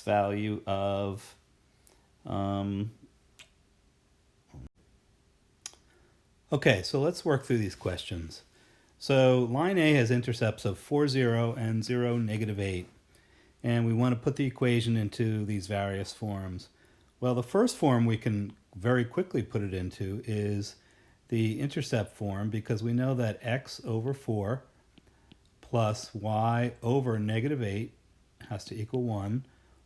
value of okay, so let's work through these questions. So line A has intercepts of 4, 0 and 0, -8. And we want to put the equation into these various forms. Well, the first form we can very quickly put it into is the intercept form, because we know that x over 4 plus y over -8 has to equal 1.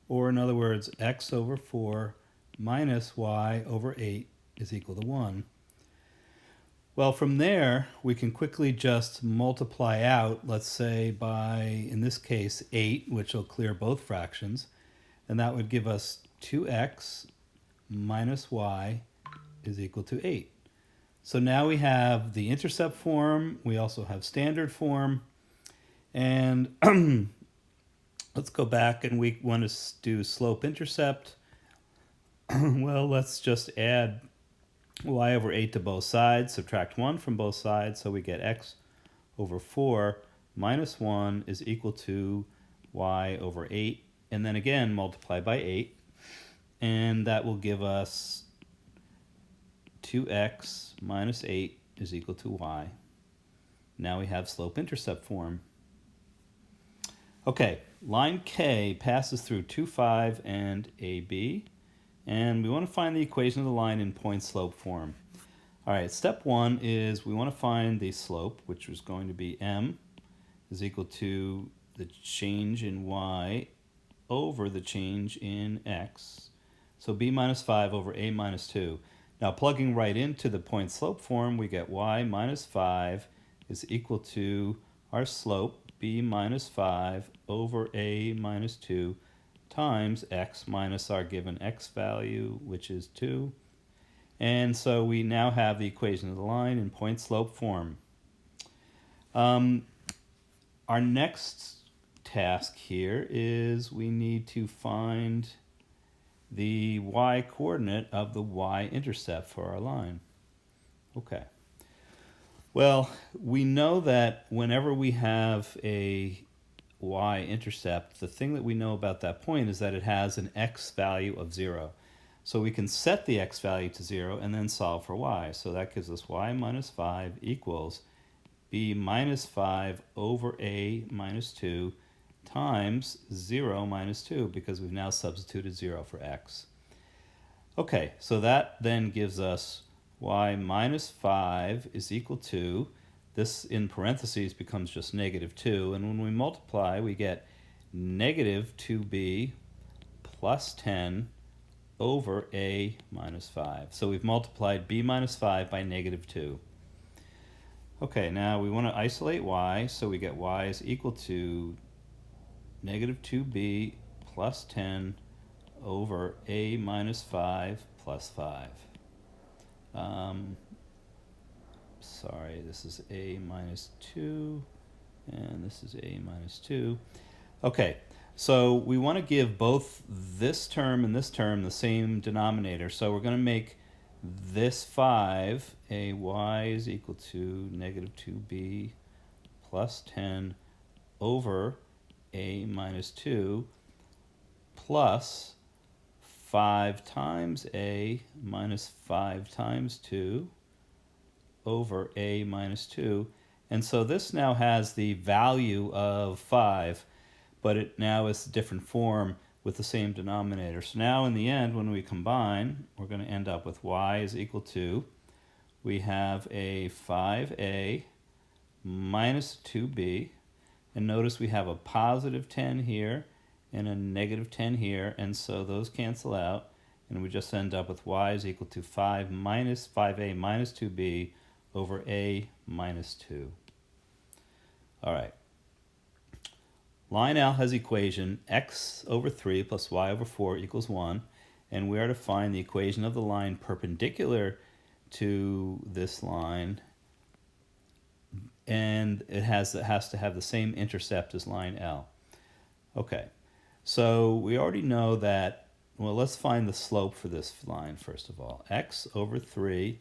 Or in other words, x over 4 minus y over 8 is equal to 1. Well, from there, we can quickly just multiply out, let's say by, in this case, 8, which will clear both fractions. And that would give us 2x minus y is equal to 8. So now we have the intercept form. We also have standard form. And let's go back, and we want to do slope-intercept. Well, let's just add y over 8 to both sides, subtract 1 from both sides, so we get x over 4 minus 1 is equal to y over 8, and then again multiply by 8, and that will give us 2x minus 8 is equal to y. Now we have slope-intercept form. Okay, line K passes through 2, 5, and AB. And we want to find the equation of the line in point-slope form. All right, step 1 is we want to find the slope, which is going to be m is equal to the change in y over the change in x. So b minus 5 over a minus 2. Now plugging right into the point-slope form, we get y minus 5 is equal to our slope, b minus 5 over a minus 2, times x minus our given x value, which is 2. And so we now have the equation of the line in point-slope form. Our next task here is we need to find the y-coordinate of the y-intercept for our line. Okay. Well, we know that whenever we have a y-intercept, the thing that we know about that point is that it has an x value of 0. So we can set the x value to 0 and then solve for y. So that gives us y minus 5 equals b minus 5 over a minus 2 times 0 minus 2, because we've now substituted 0 for x. Okay, so that then gives us y minus 5 is equal to, this in parentheses becomes just -2, and when we multiply we get -2b plus 10 over a minus 5. So we've multiplied b minus 5 by -2. Okay, now we want to isolate y, so we get y is equal to -2b plus 10 over a minus 5 plus 5. Sorry, this is a minus 2, and this is a minus 2. Okay, so we want to give both this term and this term the same denominator. So we're going to make this 5 a y is equal to -2b plus 10 over a minus 2 plus 5 times a minus 5 times 2 over a minus 2. And so this now has the value of 5, but it now is a different form with the same denominator. So now in the end, when we combine, we're going to end up with y is equal to, we have a 5a minus 2b, and notice we have a positive 10 here and a -10 here, and so those cancel out, and we just end up with y is equal to 5a minus 2b over a minus 2. All right. Line L has equation x over 3 plus y over 4 equals 1, and we are to find the equation of the line perpendicular to this line, and it has to have the same intercept as line L. Okay, so we already know that, well, let's find the slope for this line first of all. X over 3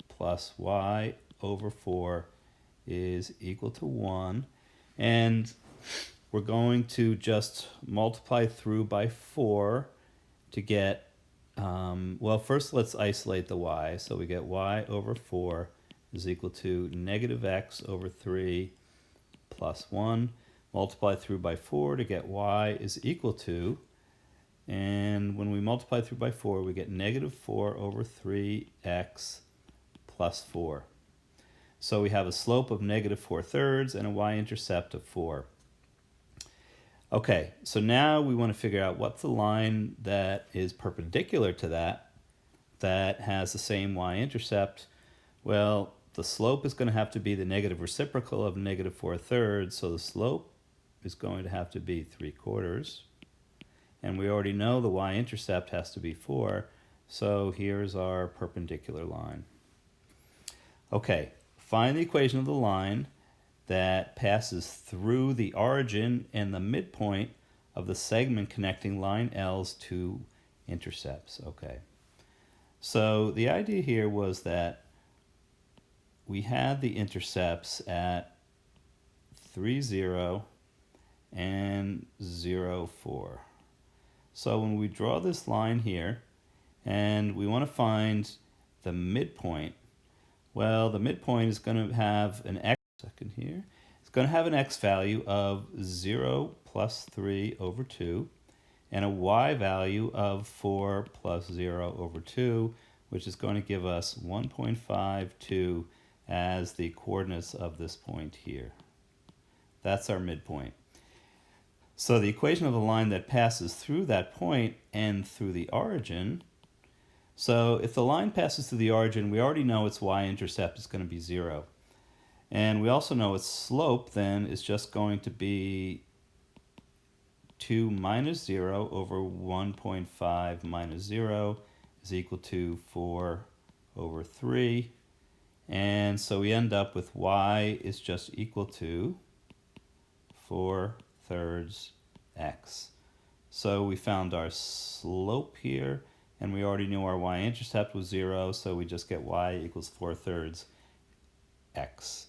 plus y over 4 is equal to 1. And we're going to just multiply through by 4 to get, well, first let's isolate the y. So we get y over 4 is equal to negative x over 3 plus 1. Multiply through by 4 to get y is equal to, and when we multiply through by 4, we get negative 4 over 3x plus 4. So we have a slope of negative 4/3 and a y-intercept of 4. Okay, so now we want to figure out what's the line that is perpendicular to that has the same y-intercept. Well, the slope is going to have to be the negative reciprocal of negative 4/3, so the slope is going to have to be 3/4. And we already know the y-intercept has to be 4, so here's our perpendicular line. Okay, find the equation of the line that passes through the origin and the midpoint of the segment connecting line L's two intercepts. Okay, so the idea here was that we had the intercepts at 3, 0 and 0, 4. So when we draw this line here and we want to find the midpoint, well, the midpoint is going to have an x here. It's going to have an x value of 0 plus 3 over 2 and a y value of 4 plus 0 over 2, which is going to give us 1.52 as the coordinates of this point here. That's our midpoint. So the equation of the line that passes through that point and through the origin, so if the line passes through the origin, we already know its y-intercept is going to be 0. And we also know its slope then is just going to be 2 minus 0 over 1.5 minus 0 is equal to 4 over 3. And so we end up with y is just equal to 4/3 x. So we found our slope here, and we already knew our y-intercept was 0, so we just get y equals 4/3 x.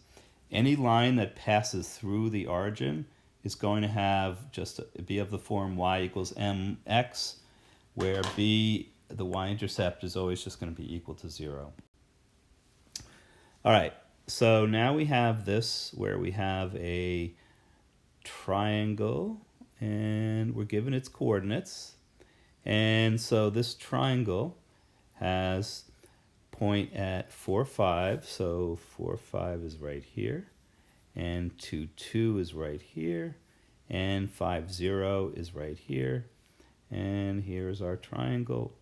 Any line that passes through the origin is going to have just be of the form y equals mx, where b, the y-intercept, is always just going to be equal to 0. All right, so now we have this where we have a triangle and we're given its coordinates. And so this triangle has point at 4, 5, so 4, 5 is right here, and 2, 2 is right here, and 5, 0 is right here, and here's our triangle.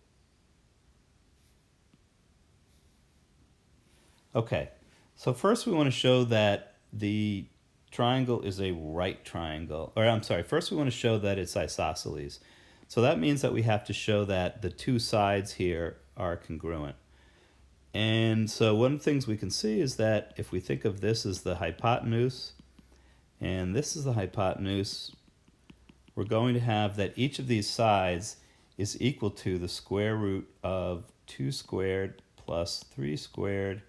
Okay, so first we want to show that the triangle is a right triangle, or I'm sorry, first we want to show that it's isosceles. So that means that we have to show that the two sides here are congruent. And so one of the things we can see is that if we think of this as the hypotenuse, and this is the hypotenuse, we're going to have that each of these sides is equal to the square root of 2 squared plus 3 squared,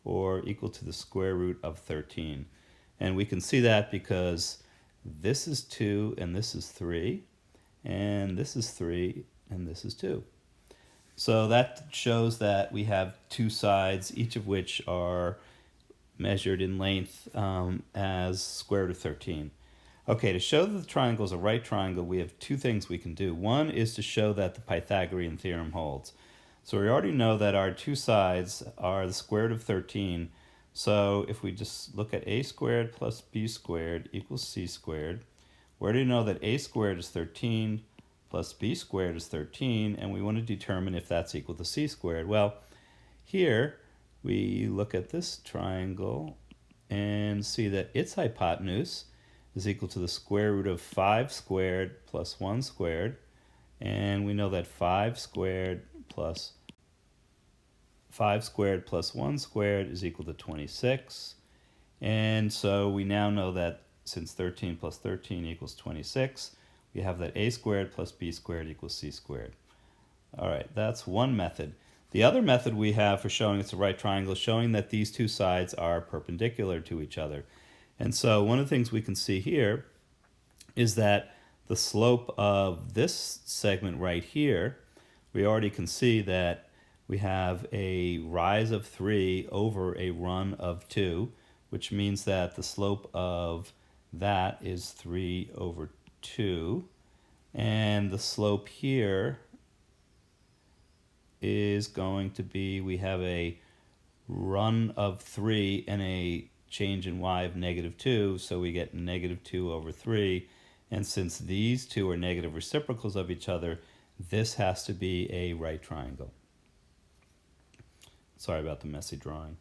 or equal to the square root of 13. And we can see that because this is 2 and this is 3, and this is 3 and this is 2. So that shows that we have two sides, each of which are measured in length as square root of 13. Okay, to show that the triangle is a right triangle, we have two things we can do. One is to show that the Pythagorean theorem holds. So we already know that our two sides are the square root of 13. So if we just look at a squared plus b squared equals c squared, we already know that a squared is 13 plus b squared is 13, and we want to determine if that's equal to c squared. Well, here we look at this triangle and see that its hypotenuse is equal to the square root of 5 squared plus 1 squared, and we know that 5 squared plus 1 squared is equal to 26. And so we now know that since 13 plus 13 equals 26, we have that a squared plus b squared equals c squared. All right, that's one method. The other method we have for showing it's a right triangle is showing that these two sides are perpendicular to each other. And so one of the things we can see here is that the slope of this segment right here, we already can see that we have a rise of 3 over a run of 2, which means that the slope of that is 3 over 2. And the slope here is going to be, we have a run of 3 and a change in y of -2, so we get -2 over 3. And since these two are negative reciprocals of each other, this has to be a right triangle. Sorry about the messy drawing.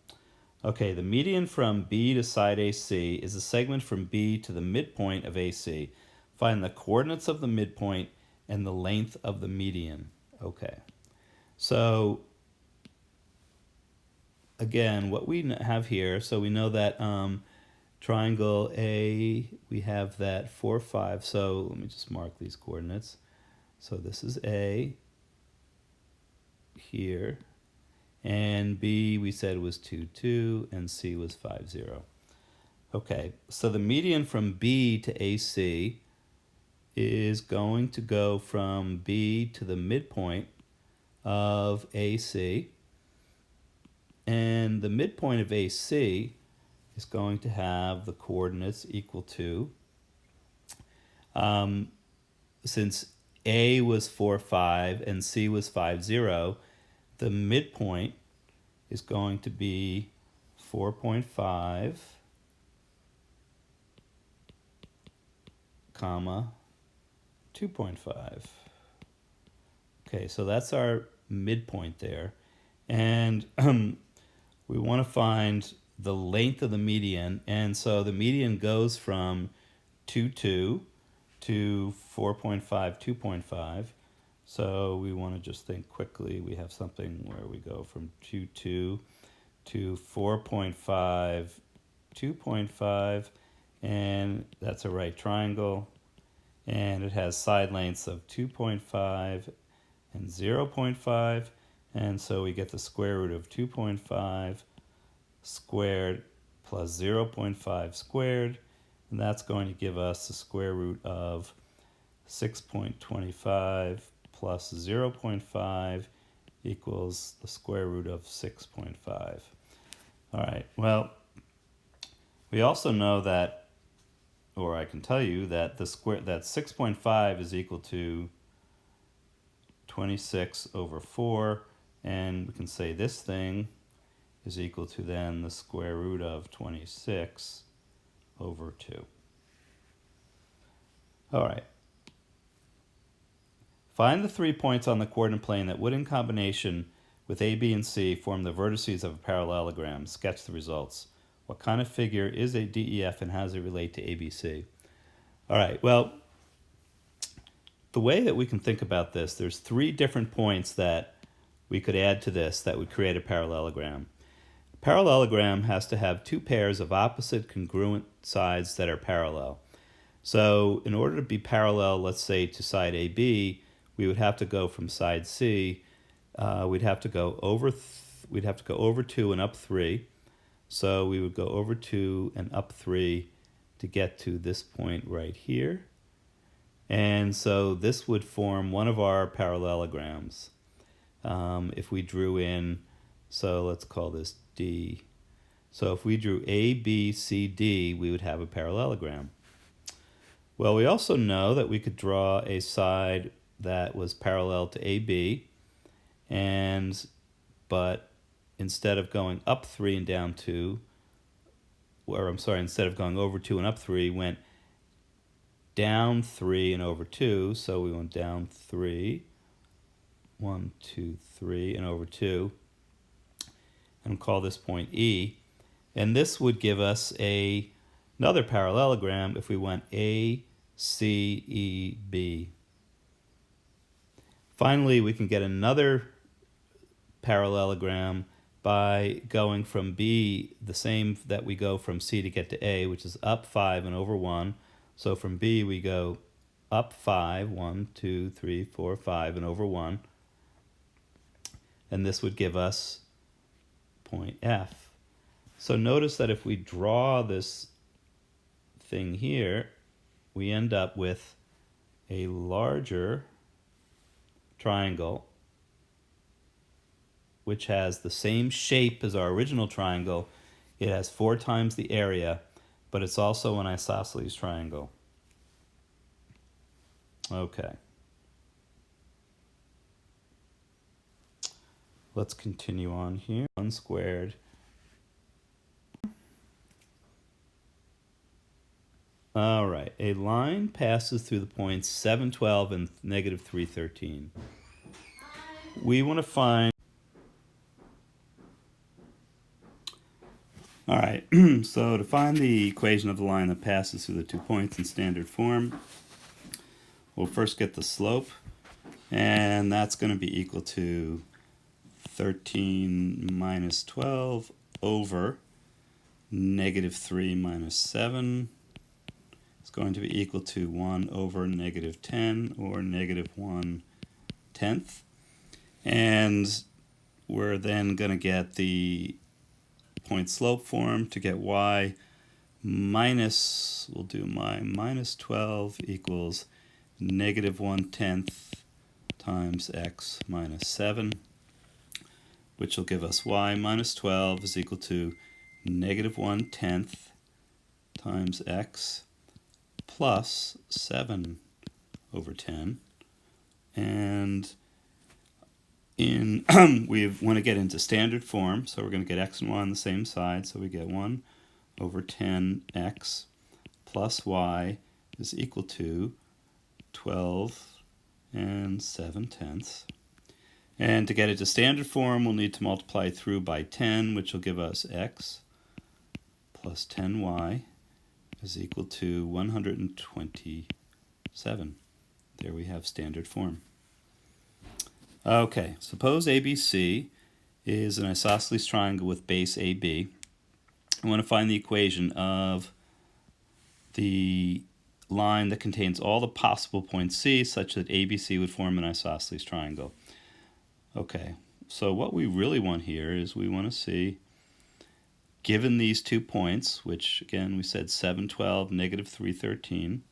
Okay, the median from B to side AC is a segment from B to the midpoint of AC. Find the coordinates of the midpoint and the length of the median. Okay, so again, what we have here, so we know that triangle A, we have that 4, 5. So let me just mark these coordinates. So this is A here, and B we said was 2, 2, and C was 5, 0. Okay, so the median from B to AC is going to go from B to the midpoint of AC, and the midpoint of AC is going to have the coordinates equal to, since A was 4, 5 and C was 5, 0, the midpoint is going to be 4.5, comma, 2.5. Okay, so that's our midpoint there. And we want to find the length of the median. And so the median goes from 2, 2 to 4.5, 2.5. So we want to just think quickly. We have something where we go from 2, 2 to 4.5, 2.5. And that's a right triangle. And it has side lengths of 2.5 and 0.5. And so we get the square root of 2.5 squared plus 0.5 squared. And that's going to give us the square root of 6.25 plus 0.5 equals the square root of 6.5. All right, well, we also know that, or I can tell you that that 6.5 is equal to 26 over 4, and we can say this thing is equal to then the square root of 26 over 2. All right. Find the 3 points on the coordinate plane that would, in combination with A, B, and C, form the vertices of a parallelogram. Sketch the results. What kind of figure is a DEF and how does it relate to ABC? All right, well, the way that we can think about this, there's 3 different points that we could add to this that would create a parallelogram. A parallelogram has to have 2 pairs of opposite congruent sides that are parallel. So in order to be parallel, let's say, to side AB, we would have to go from side C. We'd have to go over 2 and up 3. So we would go over 2 and up 3 to get to this point right here. And so this would form one of our parallelograms. If we drew in, so let's call this D. So if we drew A, B, C, D, we would have a parallelogram. Well, we also know that we could draw a side that was parallel to AB, but instead of going up 3 and down 2, instead of going over 2 and up 3, went down 3 and over 2, so we went down 3, 1, 2, 3, and over 2, and call this point E. And this would give us another parallelogram if we went A, C, E, B. Finally, we can get another parallelogram by going from B, the same that we go from C to get to A, which is up 5 and over 1. So from B, we go up 5, 1, 2, 3, 4, 5, and over 1. And this would give us point F. So notice that if we draw this thing here, we end up with a larger triangle which has the same shape as our original triangle. It has 4 times the area, but it's also an isosceles triangle. Okay. Let's continue on here. 1 squared. All right. A line passes through the points 7, 12, and negative 3, 13. We want to find... All right. So to find the equation of the line that passes through the 2 points in standard form, we'll first get the slope, and that's going to be equal to 13 minus 12 over negative 3 minus 7. It's going to be equal to 1 over negative 10, or negative 1/10. And we're then going to get the point slope form to get y minus, we'll do minus 12 equals negative 1/10 times x minus 7, which will give us y minus 12 is equal to negative 1/10 times x plus 7 over 10. And we want to get into standard form, so we're going to get x and y on the same side, so we get 1 over 10x plus y is equal to 12 and 7/10. And to get it to standard form, we'll need to multiply through by 10, which will give us x plus 10y is equal to 127. There we have standard form. Okay, suppose ABC is an isosceles triangle with base AB. I want to find the equation of the line that contains all the possible points C such that ABC would form an isosceles triangle. Okay, so what we really want here is we want to see, given these 2 points, which again we said 7, 12, negative 3, 13.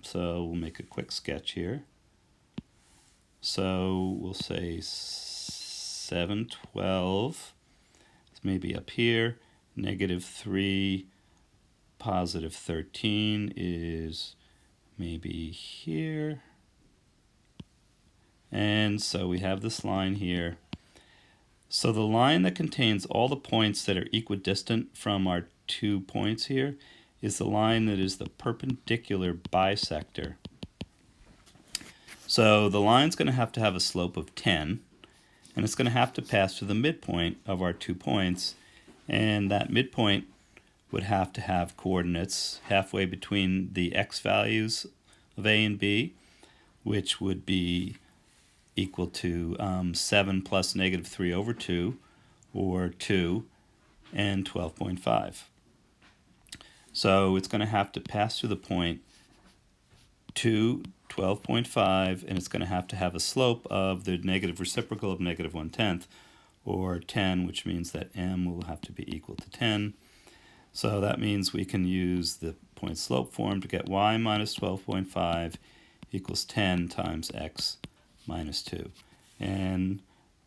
So we'll make a quick sketch here. So we'll say 7, 12 is maybe up here. Negative 3, positive 13 is maybe here. And so we have this line here. So the line that contains all the points that are equidistant from our 2 points here is the line that is the perpendicular bisector. So the line's going to have a slope of 10, and it's going to have to pass through the midpoint of our 2 points, and that midpoint would have to have coordinates halfway between the x values of a and b, which would be equal to 7 plus negative 3 over 2, or 2, and 12.5. So it's going to have to pass through the point 2, 12.5, and it's going to have a slope of the negative reciprocal of negative 1/10, or 10, which means that m will have to be equal to 10. So that means we can use the point slope form to get y minus 12.5 equals 10 times x minus 2. And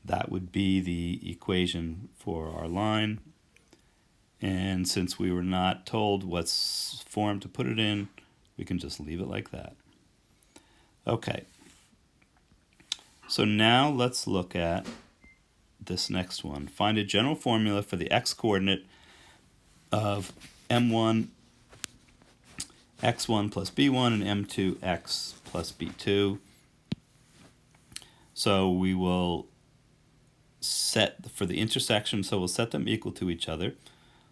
that would be the equation for our line. And since we were not told what form to put it in, we can just leave it like that. Okay. So now let's look at this next one. Find a general formula for the x-coordinate of m1 x1 plus b1 and m2 x plus b2. So we will set for the intersection, so we'll set them equal to each other.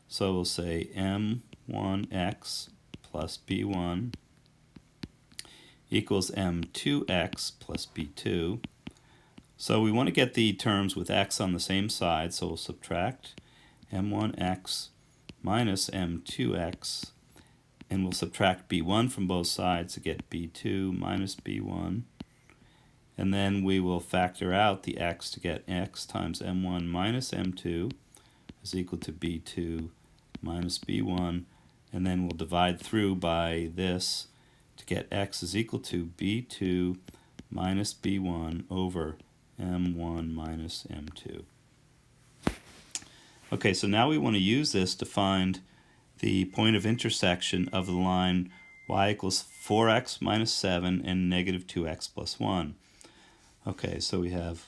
So we'll say m1x plus b1 equals m2x plus b2. So we want to get the terms with x on the same side, so we'll subtract m1x minus m2x, and we'll subtract b1 from both sides to get b2 minus b1. And then we will factor out the x to get x times m1 minus m2 is equal to b2 minus b1. and then we'll divide through by this to get x is equal to b2 minus b1 over m1 minus m2. Okay, so now we want to use this to find the point of intersection of the line y equals 4x minus 7 and negative 2x plus 1. Okay, so we have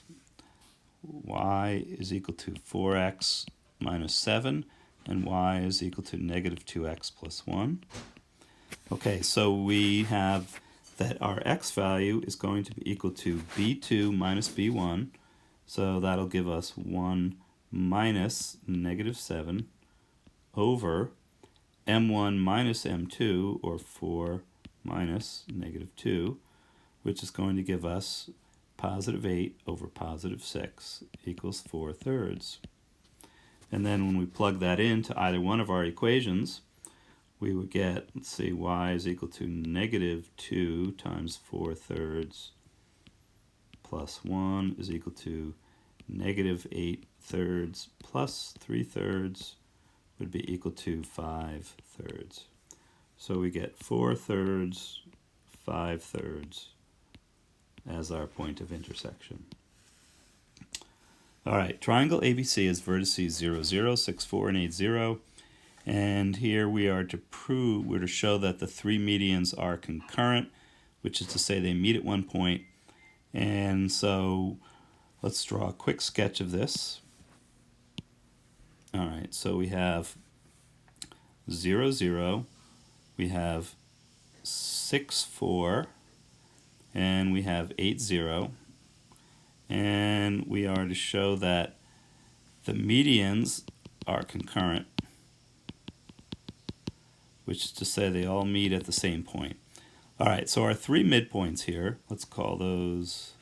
y is equal to 4x minus 7 and y is equal to negative 2x plus 1. Okay, so we have that our x value is going to be equal to b2 minus b1, so that'll give us 1 minus negative 7 over m1 minus m2, or 4 minus negative 2, which is going to give us positive 8 over positive 6 equals 4/3. And then when we plug that into either one of our equations, we would get, let's see, y is equal to negative 2 times 4/3 plus 1 is equal to negative 8/3 plus 3/3 would be equal to 5/3. So we get 4/3, 5/3 as our point of intersection. All right, triangle ABC has vertices 0, 0, 6, 4, and 8, 0. And here we are to prove, we're to show that the three medians are concurrent, which is to say they meet at one point. And so let's draw a quick sketch of this. All right, so we have 0, 0, we have 6, 4, and we have 8, 0. And we are to show that the medians are concurrent, which is to say they all meet at the same point. All right, so our three midpoints here, let's call those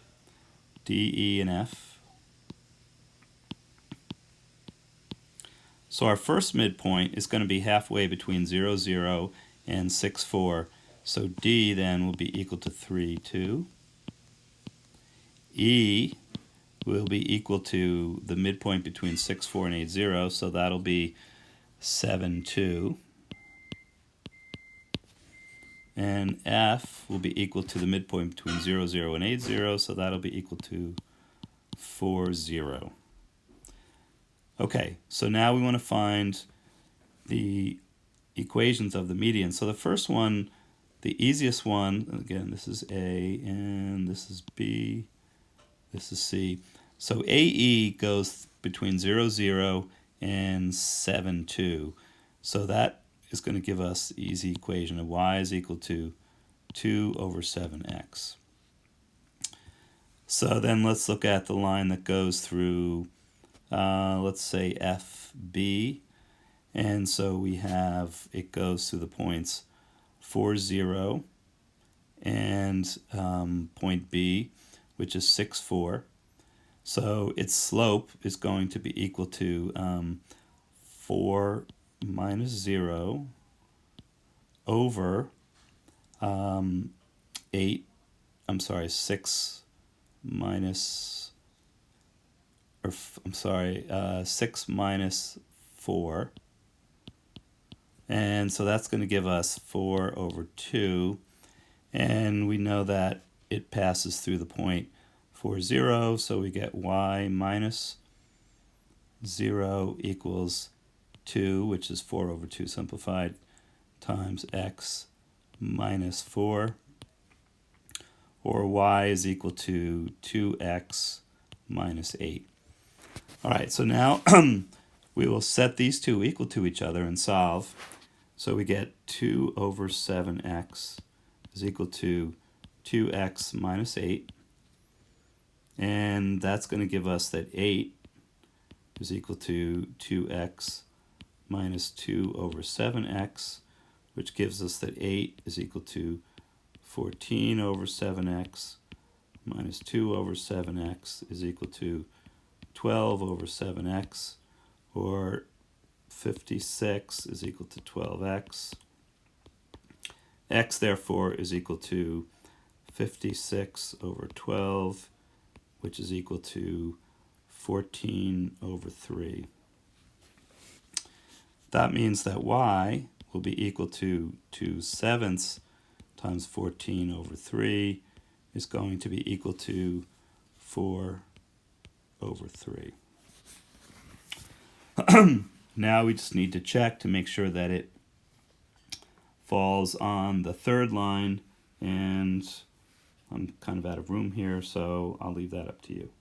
D, E, and F. So our first midpoint is going to be halfway between 0, 0 and 6, 4. So D then will be equal to 3, 2. E will be equal to the midpoint between 6, 4, and 8, 0. So that'll be 7, 2. And F will be equal to the midpoint between 0, 0 and 8, 0. So that'll be equal to 4, 0. Okay, so now we want to find the equations of the median. So the first one, the easiest one, again, this is A, and this is B, this is C. So AE goes between 0, 0 and 7, 2. So that is going to give us the easy equation of y is equal to 2 over 7x. So then let's look at the line that goes through, let's say FB. And so we have, it goes through the points 4, 0 and point B, which is 6, 4. So its slope is going to be equal to 4 minus 0 over 6 minus, 6 minus 4. And so that's going to give us 4 over 2. And we know that it passes through the point 4, 0. So we get y minus 0 equals 2, which is 4 over 2 simplified, times x minus 4. Or y is equal to 2x minus 8. All right, so now we will set these two equal to each other and solve. So we get 2 over 7x is equal to 2x minus 8. And that's going to give us that 8 is equal to 2x minus 2 over 7x, which gives us that 8 is equal to 14 over 7x minus 2 over 7x is equal to 12 over 7x, or 56 is equal to 12x. X, therefore, is equal to 56 over 12, which is equal to 14 over 3. That means that y will be equal to 2/7 times 14 over 3 is going to be equal to 4 over 3. Now we just need to check to make sure that it falls on the third line, and I'm kind of out of room here, so I'll leave that up to you.